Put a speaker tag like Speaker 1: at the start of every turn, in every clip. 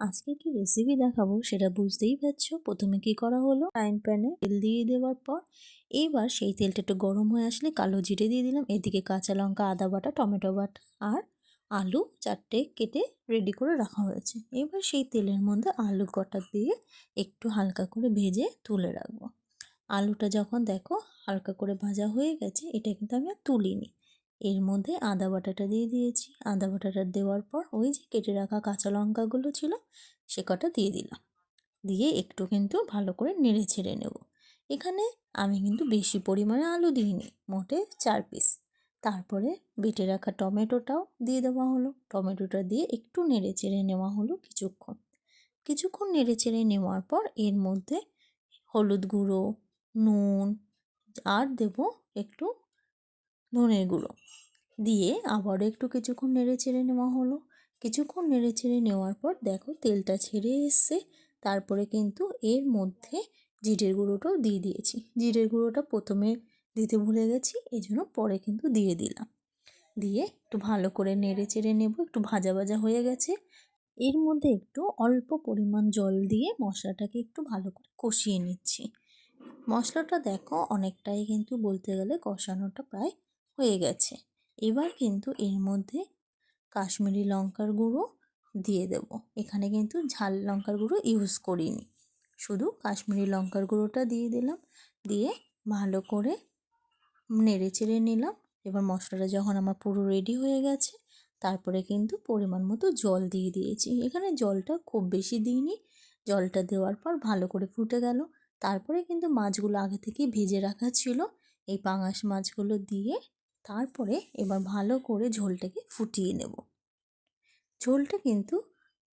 Speaker 1: আজকে কি রেসিপি দেখাবো সেটা বুঝতেই পারছো। প্রথমে কি করা হলো, ফ্রাইং প্যানে তেল দিয়ে দেওয়ার পর এবার সেই তেলটা একটু গরম হয়ে আসলে কালো জিরে দিয়ে দিলাম। এদিকে কাঁচা লঙ্কা, আদা বাটা, টমেটো বাটা আর আলু 4টে কেটে রেডি করে রাখা হয়েছে। এবার সেই তেলের মধ্যে আলু কটা দিয়ে একটু হালকা করে ভেজে তুলে রাখবো। আলুটা যখন দেখো হালকা করে ভাজা হয়ে গেছে, এটা কিন্তু আমি আর তুলিনি। এর মধ্যে আদা বাটাটা দিয়ে দিয়েছি। আদা বাটাটা দেওয়ার পর ওই যে কেটে রাখা কাঁচা লঙ্কাগুলো ছিল সে কটা দিয়ে দিলাম। দিয়ে একটু কিন্তু ভালো করে নেড়ে ছেড়ে নেব। এখানে আমি কিন্তু বেশি পরিমাণে আলু দিইনি, মোটে 4 পিস। তারপরে বেটে রাখা টমেটোটাও দিয়ে দেওয়া হলো। টমেটোটা দিয়ে একটু নেড়ে চেড়ে নেওয়া হলো কিছুক্ষণ নেড়ে চেড়ে নেওয়ার পর এর মধ্যে হলুদ গুঁড়ো, নুন আর দেব একটু ধনের গুঁড়ো দিয়ে আবারও একটু কিছুক্ষণ নেড়ে চেড়ে নেওয়া হলো। কিছুক্ষণ নেড়ে চেড়ে নেওয়ার পর দেখো তেলটা ছেড়ে এসছে। তারপরে কিন্তু এর মধ্যে জিরের গুঁড়োটাও দিয়ে দিয়েছি। জিরের গুঁড়োটা প্রথমে দিতে ভুলে গেছি, এই জন্য পরে কিন্তু দিয়ে দিলাম। দিয়ে একটু ভালো করে নেড়ে চেড়ে নেব। একটু ভাজা ভাজা হয়ে গেছে, এর মধ্যে একটু অল্প পরিমাণ জল দিয়ে মশলাটাকে একটু ভালো করে কষিয়ে নিচ্ছি। মশলাটা দেখো অনেকটাই কিন্তু বলতে গেলে কষানোটা প্রায় হয়ে গেছে। এবার কিন্তু এর মধ্যে কাশ্মীরি লঙ্কার গুঁড়ো দিয়ে দেব। এখানে কিন্তু ঝাল লঙ্কার গুঁড়ো ইউজ করিনি, শুধু কাশ্মীরি লঙ্কার গুঁড়োটা দিয়ে দিলাম। দিয়ে ভালো করে নেড়ে চেড়ে নিলাম। এবার মশলাটা যখন আমার পুরো রেডি হয়ে গেছে, তারপরে কিন্তু পরিমাণ মতো জল দিয়ে দিয়েছি। এখানে জলটা খুব বেশি দিইনি। জলটা দেওয়ার পর ভালো করে ফুটে গেল। তারপরে কিন্তু মাছগুলো আগে থেকেই ভেজে রাখা ছিল, এই পাঙাশ মাছগুলো দিয়ে তারপরে এবার ভালো করে ঝোলটাকে ফুটিয়ে নেব। ঝোলটা কিন্তু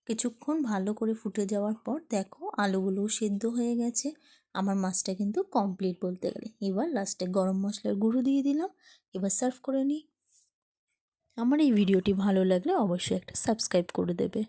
Speaker 1: কিছুক্ষণ ভালো করে ফুটে যাওয়ার পর দেখো আলুগুলোও সেদ্ধ হয়ে গেছে। আমার মাছটা কিন্তু কমপ্লিট বলতে গেলে। এবার লাস্টে গরম মশলার গুঁড়ো দিয়ে দিলাম। এবার সার্ভ করে নিই। আমার এই ভিডিওটি ভালো লাগলে অবশ্যই একটা সাবস্ক্রাইব করে দেবে।